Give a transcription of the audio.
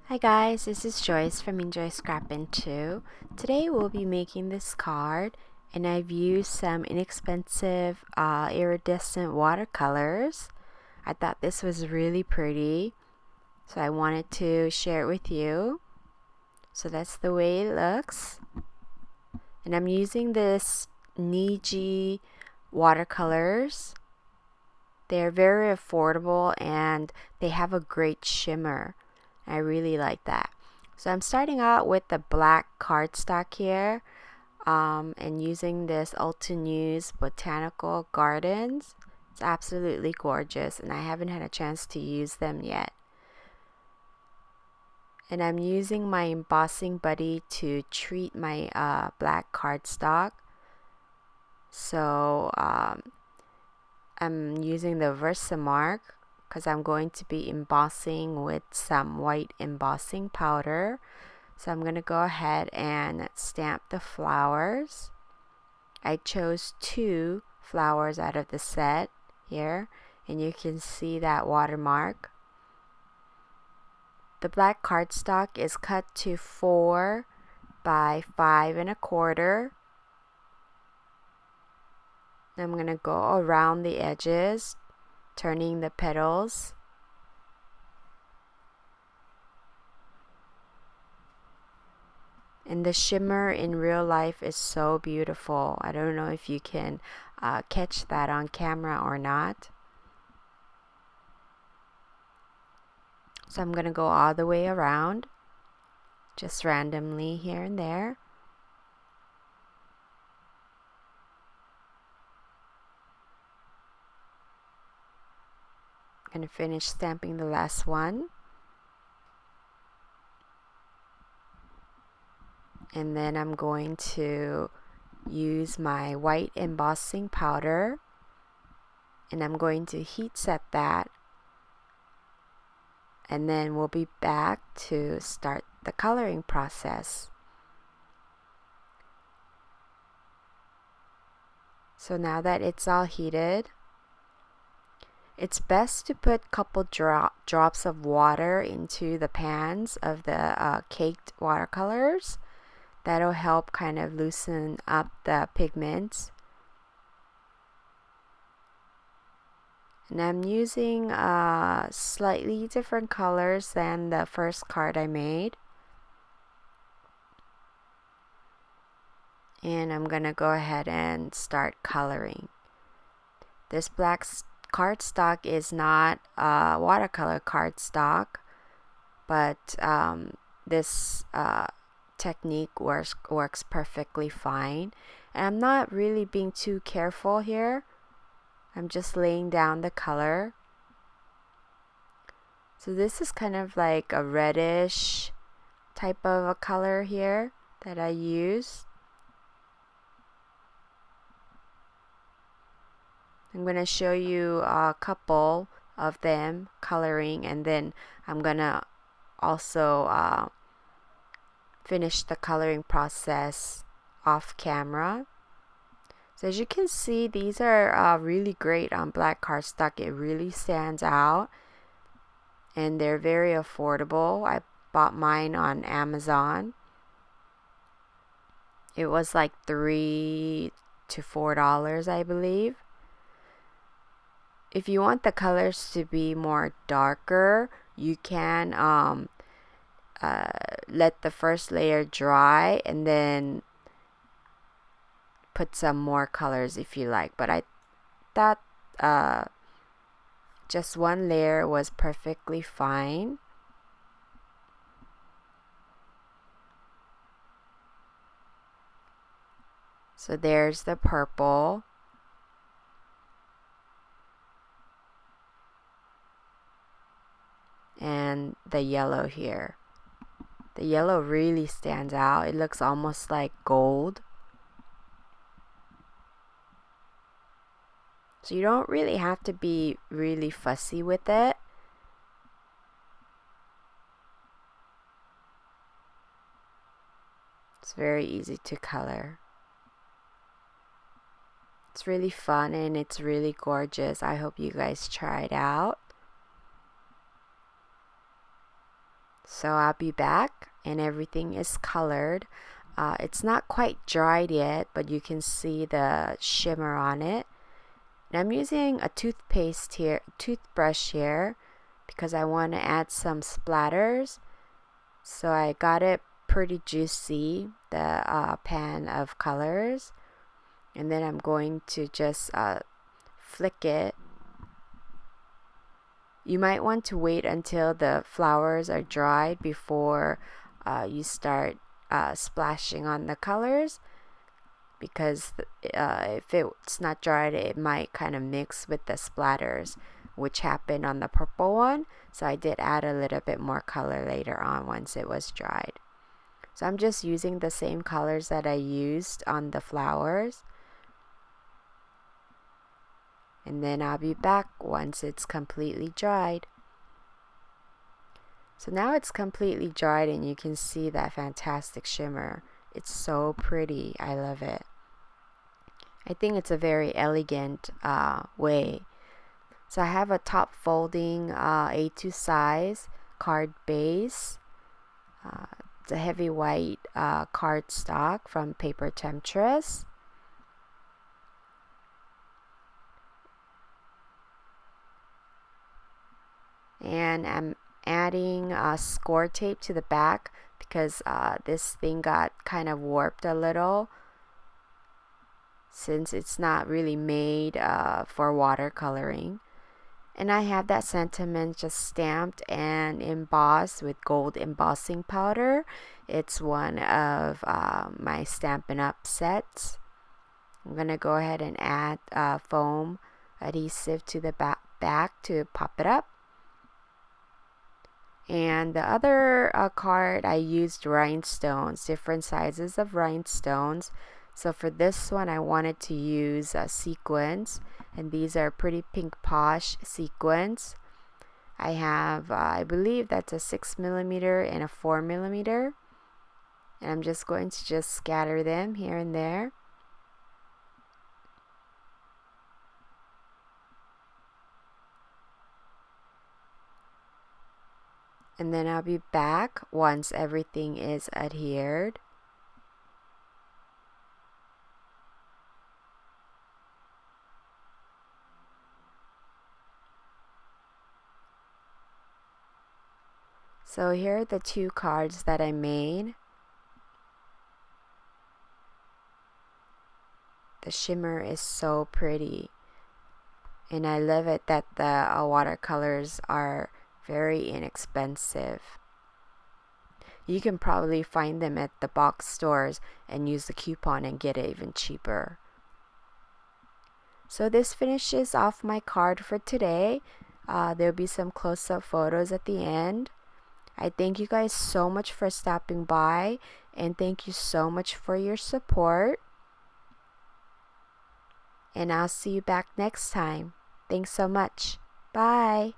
Hi guys, this is Joyce from Enjoy Scrappin' 2. Today we'll be making this card, and I've used some inexpensive iridescent watercolors. I thought this was really pretty, so I wanted to share it with you. So that's the way it looks. And I'm using this Niji watercolors. They're very affordable and they have a great shimmer. I really like that. So I'm starting out with the black cardstock here and using this Altenew's Botanical Gardens. It's absolutely gorgeous and I haven't had a chance to use them yet. And I'm using my embossing buddy to treat my black cardstock. So I'm using the Versamark because I'm going to be embossing with some white embossing powder. So I'm going to go ahead and stamp the flowers. I chose 2 flowers out of the set here, and you can see that watermark. The black cardstock is cut to 4 by 5 1/4. I'm going to go around the edges, turning the petals. And the shimmer in real life is so beautiful. I don't know if you can catch that on camera or not. So I'm going to go all the way around, just randomly here and there. I'm going to finish stamping the last one. And then I'm going to use my white embossing powder and I'm going to heat set that, and then we'll be back to start the coloring process. So now that it's all heated, it's best to put a couple drops of water into the pans of the caked watercolors. That'll help kind of loosen up the pigments. And I'm using slightly different colors than the first card I made. And I'm gonna go ahead and start coloring. This black cardstock is not watercolor cardstock, but this technique works perfectly fine. And I'm not really being too careful here. I'm just laying down the color. So this is kind of like a reddish type of a color here that I use. I'm going to show you a couple of them coloring, and then I'm going to also finish the coloring process off camera. So as you can see, these are really great on black cardstock. It really stands out and they're very affordable. I bought mine on Amazon. It was like $3 to $4, I believe. If you want the colors to be more darker, you can let the first layer dry and then put some more colors if you like. But I thought just one layer was perfectly fine. So there's the purple. And the yellow here. The yellow really stands out. It looks almost like gold. So you don't really have to be really fussy with it. It's very easy to color. It's really fun and it's really gorgeous. I hope you guys try it out. So I'll be back and everything is colored. It's not quite dried yet, but you can see the shimmer on it. And I'm using a toothbrush here because I want to add some splatters. So I got it pretty juicy, the pan of colors. And then I'm going to just flick it. You might want to wait until the flowers are dried before you start splashing on the colors, because if it's not dried, it might kind of mix with the splatters, which happened on the purple one. So I did add a little bit more color later on once it was dried. So I'm just using the same colors that I used on the flowers. And then I'll be back once it's completely dried. So now it's completely dried and you can see that fantastic shimmer. It's so pretty. I love it. I think it's a very elegant way. So I have a top folding A2 size card base. It's a heavy white cardstock from Paper Temptress. And I'm adding score tape to the back because this thing got kind of warped a little, since it's not really made for watercoloring. And I have that sentiment just stamped and embossed with gold embossing powder. It's one of my Stampin' Up sets. I'm gonna go ahead and add foam adhesive to the back to pop it up. And the other card, I used rhinestones, different sizes of rhinestones. So for this one, I wanted to use sequins, and these are pretty pink posh sequins. I have, I believe that's a 6mm and a 4mm. And I'm just going to just scatter them here and there. And then I'll be back once everything is adhered. So here are the two cards that I made. The shimmer is so pretty. And I love it that the watercolors are very inexpensive. You can probably find them at the box stores and use the coupon and get it even cheaper. So this finishes off my card for today. There'll be some close-up photos at the end. I thank you guys so much for stopping by, and thank you so much for your support. And I'll see you back next time. Thanks so much. Bye.